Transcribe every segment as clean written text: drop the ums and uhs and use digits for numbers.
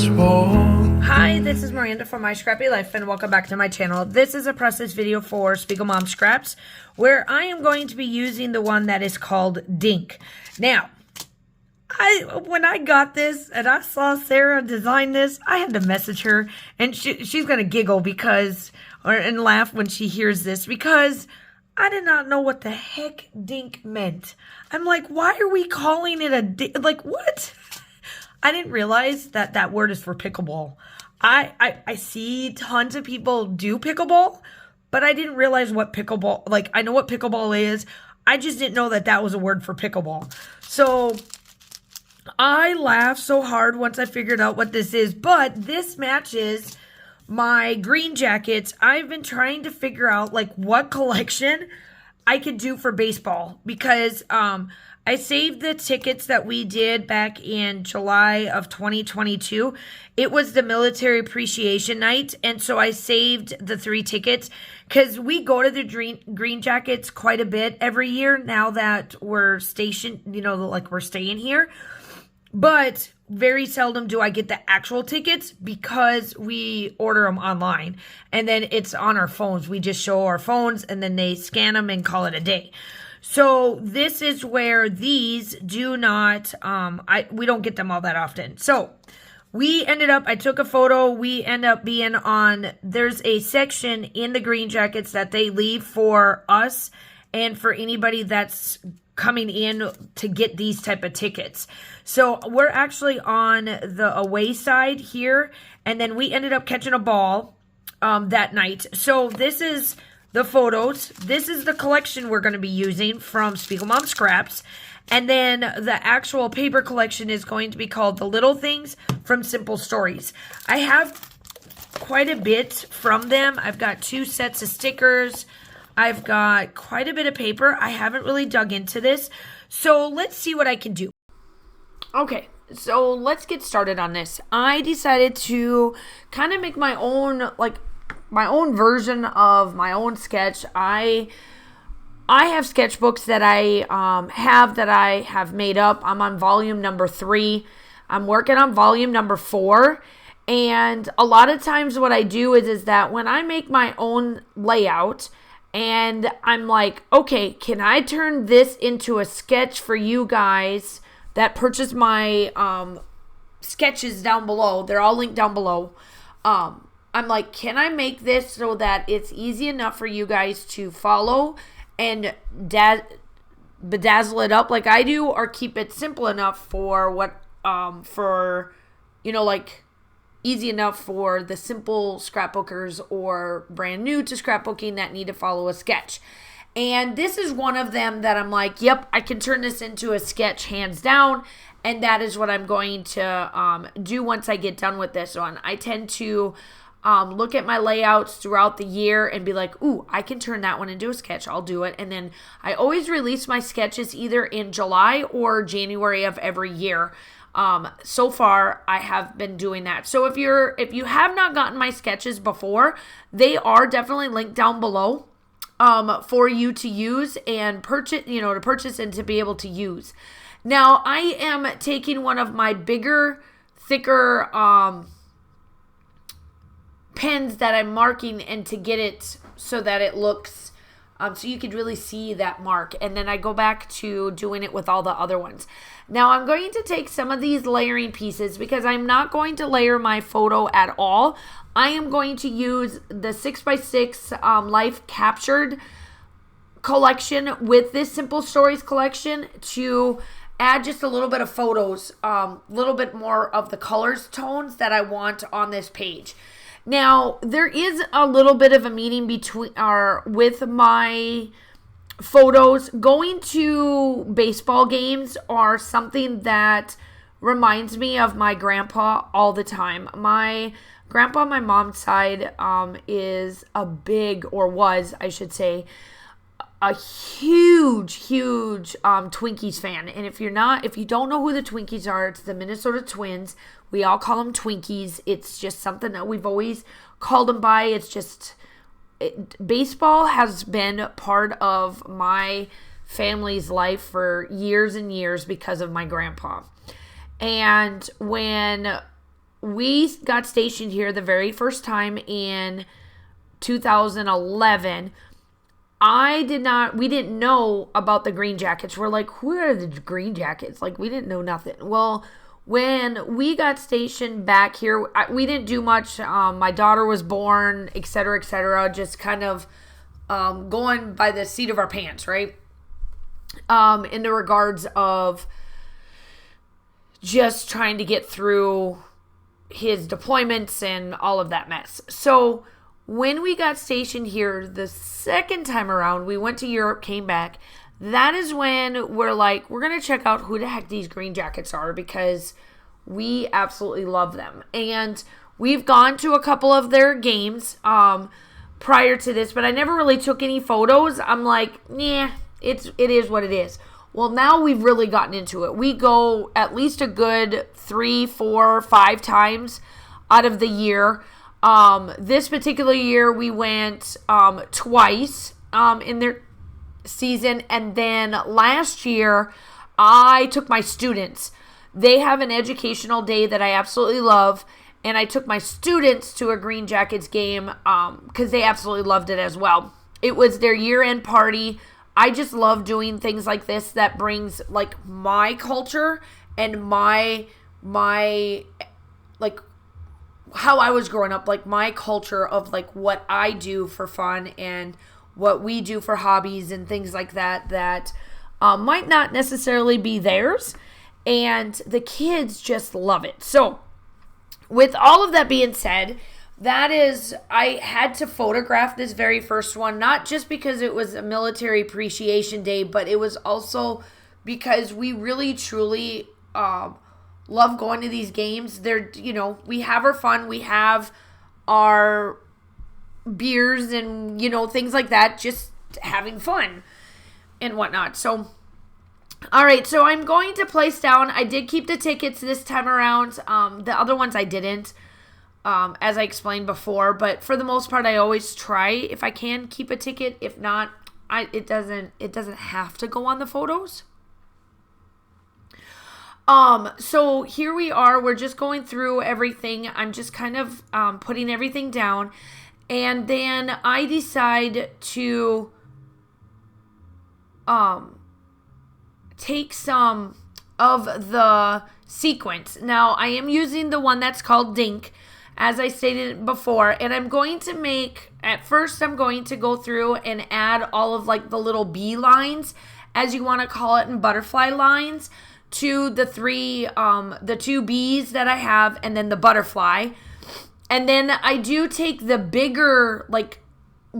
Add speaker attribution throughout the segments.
Speaker 1: this wall.
Speaker 2: Hi, this is Miranda from My Scrappy Life, and welcome back to my channel. This is a process video for Spiegel Mom Scraps, where I am going to be using the one that is called Dink. Now, when I got this and I saw Sarah design this, I had to message her, and she's going to giggle and laugh when she hears this, because I did not know what the heck Dink meant. I'm like, why are we calling it a dink? Like, what? I didn't realize that that word is for pickleball. I see tons of people do pickleball, but I didn't realize what pickleball, like, I know what pickleball is. I just didn't know that that was a word for pickleball. So I laughed so hard once I figured out what this is, but this matches my green jackets. I've been trying to figure out like what collection I could do for baseball, because I saved the tickets that we did back in July of 2022. It was the military appreciation night, and so I saved the 3 tickets because we go to the green jackets quite a bit every year now that we're stationed, like we're staying here. But very seldom do I get the actual tickets because we order them online. And then it's on our phones. We just show our phones and then they scan them and call it a day. So this is where these do not, we don't get them all that often. So I took a photo. We end up being on, there's a section in the green jackets that they leave for us and for anybody that's coming in to get these type of tickets. So we're actually on the away side here, and then we ended up catching a ball that night. So this is the photos. This is the collection we're going to be using from Spiegel Mom Scraps. And then the actual paper collection is going to be called The Little Things from Simple Stories. I have quite a bit from them. I've got 2 sets of stickers. I've got quite a bit of paper. I haven't really dug into this. So let's see what I can do. Okay, so let's get started on this. I decided to kind of make my own version of my own sketch. I have sketchbooks that I have made up. I'm on volume number 3. I'm working on volume number 4. And a lot of times what I do is that when I make my own layout, and I'm like, okay, can I turn this into a sketch for you guys that purchase my sketches down below? They're all linked down below. I'm like, can I make this so that it's easy enough for you guys to follow and bedazzle it up like I do, or keep it simple enough for easy enough for the simple scrapbookers or brand new to scrapbooking that need to follow a sketch. And this is one of them that I'm like, yep, I can turn this into a sketch hands down. And that is what I'm going to do once I get done with this one. I tend to look at my layouts throughout the year and be like, ooh, I can turn that one into a sketch. I'll do it. And then I always release my sketches either in July or January of every year. So far I have been doing that. So if you have not gotten my sketches before, they are definitely linked down below for you to use and purchase and to be able to use. Now I am taking one of my bigger, thicker pens that I'm marking, and to get it so that it looks so you could really see that mark. And then I go back to doing it with all the other ones. Now I'm going to take some of these layering pieces because I'm not going to layer my photo at all. I am going to use the 6x6 Life Captured collection with this Simple Stories collection to add just a little bit of photos, a little bit more of the colors tones that I want on this page. Now, there is a little bit of a meaning with my photos. Going to baseball games are something that reminds me of my grandpa all the time. My grandpa on my mom's side is a big, or was, I should say, a huge Twinkies fan. And if you don't know who the Twinkies are, it's the Minnesota Twins. We all call them Twinkies. It's just something that we've always called them by. It's just, baseball has been part of my family's life for years and years because of my grandpa. And when we got stationed here the very first time in 2011. We didn't know about the Green Jackets. We're like, who are the Green Jackets? Like, we didn't know nothing. Well, when we got stationed back here, we didn't do much. My daughter was born, et cetera, just kind of going by the seat of our pants, right? In the regards of just trying to get through his deployments and all of that mess. So when we got stationed here the second time around, we went to Europe, came back. That is when we're like, we're going to check out who the heck these Green Jackets are, because we absolutely love them. And we've gone to a couple of their games prior to this, but I never really took any photos. I'm like, yeah, it is what it is. Well, now we've really gotten into it. We go at least a good 3, 4, 5 times out of the year. This particular year, we went twice in their season. And then last year, I took my students. They have an educational day that I absolutely love. And I took my students to a Green Jackets game because they absolutely loved it as well. It was their year-end party. I just love doing things like this that brings like my culture and my like how I was growing up, like my culture of like what I do for fun and what we do for hobbies and things like that might not necessarily be theirs, and the kids just love it. So with all of that being said, I had to photograph this very first one, not just because it was a military appreciation day, but it was also because we really, truly love going to these games. We have our fun, we have our beers and, things like that, just having fun and whatnot. So, all right, so I'm going to place down, I did keep the tickets this time around. The other ones I didn't. As I explained before, but for the most part, I always try, if I can, keep a ticket. If not, it doesn't have to go on the photos. So here we are. We're just going through everything. I'm just kind of putting everything down, and then I decide to take some of the sequence. Now, I am using the one that's called Dink, as I stated before, and I'm going to I'm going to go through and add all of like the little bee lines, as you want to call it, and butterfly lines to the the 2 bees that I have, and then the butterfly. And then I do take the bigger, like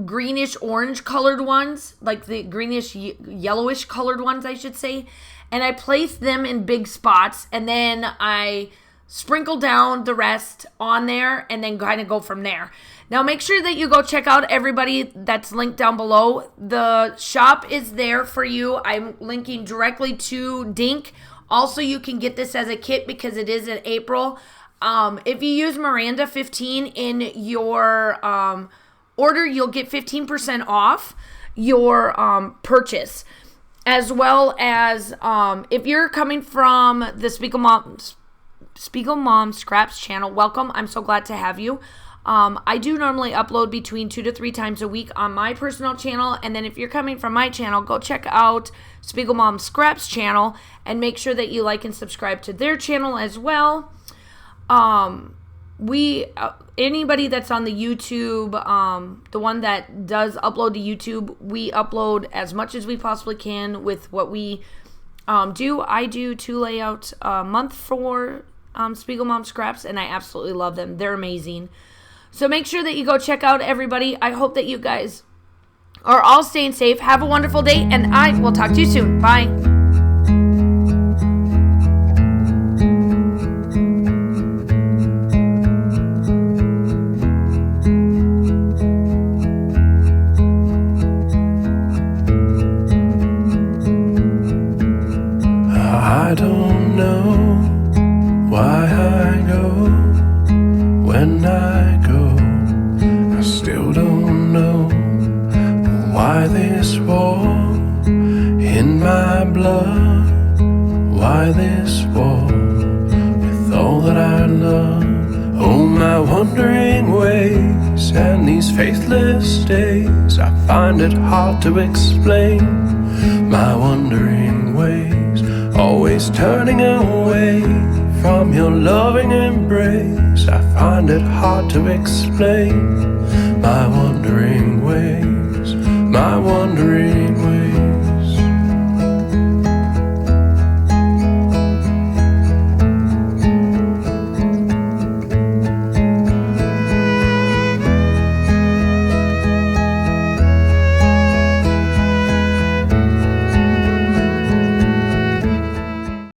Speaker 2: greenish orange colored ones, like the greenish yellowish colored ones, I should say, and I place them in big spots, and then I sprinkle down the rest on there, and then kind of go from there. Now, make sure that you go check out everybody that's linked down below. The shop is there for you. I'm linking directly to Dink. Also, you can get this as a kit because it is in April. If you use Miranda 15 in your order, you'll get 15% off your purchase. As well as if you're coming from the Spiegel Mom Scraps channel, welcome. I'm so glad to have you. I do normally upload between 2 to 3 times a week on my personal channel, and then if you're coming from my channel, go check out Spiegel Mom Scraps channel and make sure that you like and subscribe to their channel as well. Anybody that's on the YouTube, the one that does upload to YouTube, we upload as much as we possibly can with what we do. I do 2 layouts a month for Spiegel Mom Scraps, and I absolutely love them. They're amazing. So make sure that you go check out everybody. I hope that you guys are all staying safe. Have a wonderful day, and I will talk to you soon. Bye.
Speaker 1: I don't know why I go when I go. I still don't know why this war in my blood. Why this war with all that I love. and these faithless days, I find it hard to explain my wandering ways, always turning away from your loving embrace. I find it hard to explain my wandering ways, my wandering ways.